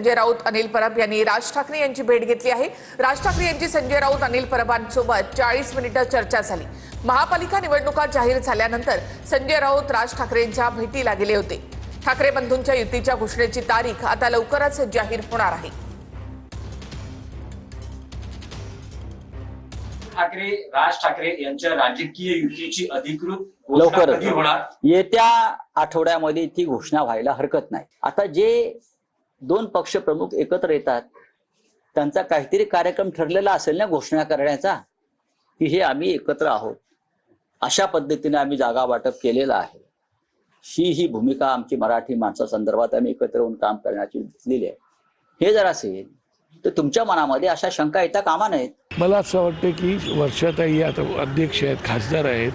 संजय राऊत अनिल परब यांनी राज ठाकरे यांची भेट घेतली आहे। राज ठाकरे यांची संजय राऊत अनिल परबांसोबत 40 मिनिटे चर्चा झाली। महापालिका निवडणुका जाहीर झाल्यानंतर संजय राऊत राज ठाकरेंच्या भेटीला गेले होते। ठाकरे बंधूंच्या युतीच्या घोषणेची तारीख आता लवकरच जाहीर होणार आहे। राज ठाकरे यांच्या राजकीय युतीची अधिकृत घोषणा कधी होणार? येत्या आठवड्यामध्ये ती घोषणा व्हायला हरकत नाही। आता जे दोन पक्ष प्रमुख एकत्र येतात त्यांचा काहीतरी कार्यक्रम ठरलेला असेल ना घोषणा करण्याचा, की हे आम्ही एकत्र आहोत, अशा पद्धतीने आम्ही जागा वाटप केलेलं आहे। ही भूमिका आमची मराठी माणसा संदर्भात आम्ही एकत्र येऊन काम करण्याची घेतलेली आहे। हे जर असेल तर तुमच्या मनामध्ये अशा शंका येता कामा नयेत। मला असं वाटतं की वर्षाताई आता अध्यक्ष आहेत, खासदार आहेत,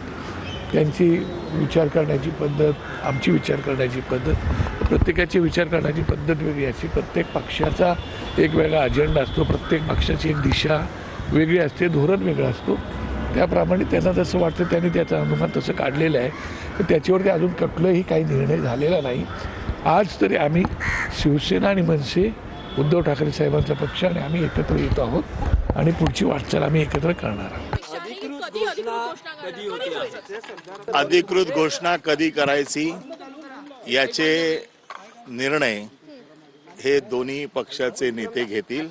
त्यांची विचार करण्याची पद्धत, आमची विचार करण्याची पद्धत, प्रत्येकाची विचार करण्याची पद्धत वेगळी असते। प्रत्येक पक्षाचा एक वेगळा अजेंडा असतो, प्रत्येक पक्षाची एक दिशा वेगळी असते, धोरण वेगळं असतो। त्याप्रमाणे त्यांना जसं वाटतं त्यांनी त्याचं अनुमान तसं काढलेलं आहे, तर त्याच्यावरती अजून कुठलाही काही निर्णय झालेला नाही। आज तरी आम्ही शिवसेना आणि मनसे, उद्धव ठाकरे साहेबांचा पक्ष आणि आम्ही एकत्र येत आहोत आणि पुढची वाटचाल आम्ही एकत्र करणार आहोत। अधिकृत घोषणा कधी करायची याचे निर्णय हे दोन्ही पक्षाचे नेते घेतील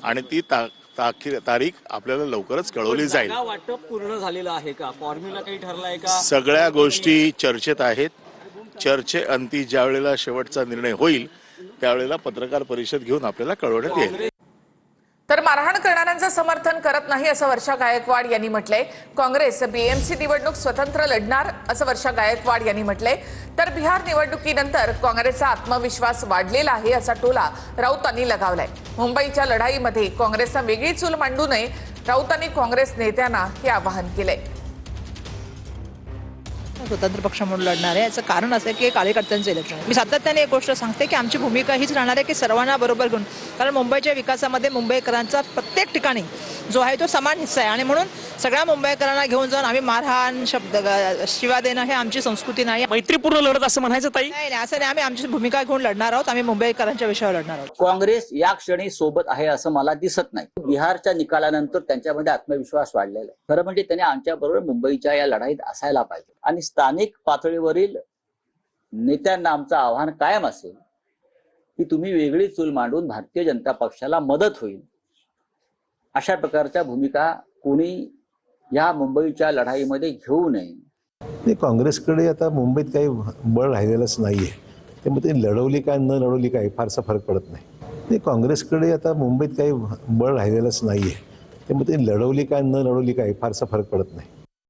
आणि ती तारीख आपल्याला लवकरच कळवली जाईल। वाटप पूर्ण झालेलं आहे का? फॉर्म्युला काही ठरलाय का? सगळ्या गोष्टी चर्चेत आहेत। चर्चेअंती ज्या वेळेला शेवटचा निर्णय होईल त्यावेळेला पत्रकार परिषद घेऊन आपल्याला कळवण्यात येईल। तर मारहाण करणाऱ्यांचं समर्थन करत नाही असं वर्षा गायकवाड यांनी म्हटलंय। काँग्रेस बीएमसी निवडणूक स्वतंत्र लढणार असं वर्षा गायकवाड यांनी म्हटलंय। तर बिहार निवडणुकीनंतर काँग्रेसचा आत्मविश्वास वाढलेला आहे असा टोला राऊतांनी लगावलाय। मुंबईच्या लढाईमध्ये काँग्रेसनं वेगळी चूल मांडू नये, राऊतांनी काँग्रेस नेत्यांना हे आवाहन केलंय। स्वतंत्र पक्ष म्हणून लढणार आहे याचं कारण असं आहे की कार्यकर्त्यांचं इलेक्शन आहे। मी सातत्याने एक गोष्ट सांगते की आमची भूमिका हीच राहणार आहे की सर्वांना बरोबर घेऊन, कारण मुंबईच्या विकासामध्ये मुंबईकरांचा प्रत्येक ठिकाणी जो आहे तो समान हिस्सा आहे आणि म्हणून सगळ्या मुंबईकरांना घेऊन जाऊन आम्ही मारहाण शिवा देणं हे आमची संस्कृती नाही। मैत्रीपूर्ण लढत असं म्हणायचं ताई? नाही, असं नाही, आम्ही आमची भूमिका घेऊन लढणार आहोत, आम्ही मुंबईकरांच्या विषयावर लढणार आहोत। काँग्रेस या क्षणी सोबत आहे असं मला दिसत नाही। बिहारच्या निकालानंतर त्यांच्यामध्ये आत्मविश्वास वाढलेला आहे। खरं म्हणजे त्यांनी आमच्या बरोबर मुंबईच्या या लढाईत असायला पाहिजे आणि स्थानिक पातळीवरील नेत्यांना आमचं आव्हान कायम असेल की तुम्ही वेगळी चूल मांडून भारतीय जनता पक्षाला मदत होईल अशा प्रकारच्या भूमिका कोणी या मुंबईच्या लढाईमध्ये घेऊ नये। काँग्रेसकडे आता मुंबईत काही बळ राहिलेलंच नाहीये, त्यामुळे ते लढवली काय न लढवली काय फारसा फरक पडत नाही। काँग्रेसकडे आता मुंबईत काही बळ राहिलेलंच नाहीये, त्यामुळे ते लढवली काय न लढवली काय फारसा फरक पडत नाही।